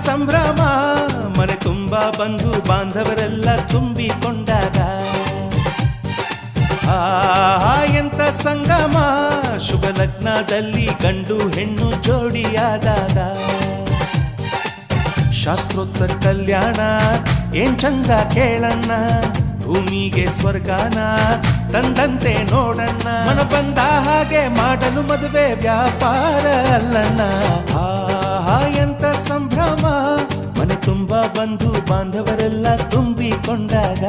ಸಂಭ್ರಮ ಮನೆ ತುಂಬ ಬಂಧು ಬಾಂಧವರೆಲ್ಲ ತುಂಬಿಕೊಂಡಾಗ ಎಂತ ಸಂಗಮ ಶುಭ ಲಗ್ನದಲ್ಲಿ ಗಂಡು ಹೆಣ್ಣು ಜೋಡಿಯಾದಾಗ ಶಾಸ್ತ್ರೋಕ್ತ ಕಲ್ಯಾಣ ಏನ್ ಚಂದ ಕೇಳಣ್ಣ ಭೂಮಿಗೆ ಸ್ವರ್ಗಾನ ತಂದಂತೆ ನೋಡಣ್ಣ ಮನ ಬಂದ ಹಾಗೆ ಮಾಡಲು ಮದುವೆ ವ್ಯಾಪಾರ ಅಲ್ಲಣ್ಣ ಎಂತ ಸಂಭ್ರಮ ಮನೆ ತುಂಬ ಬಂಧು ಬಾಂಧವರೆಲ್ಲ ತುಂಬಿಕೊಂಡಾಗ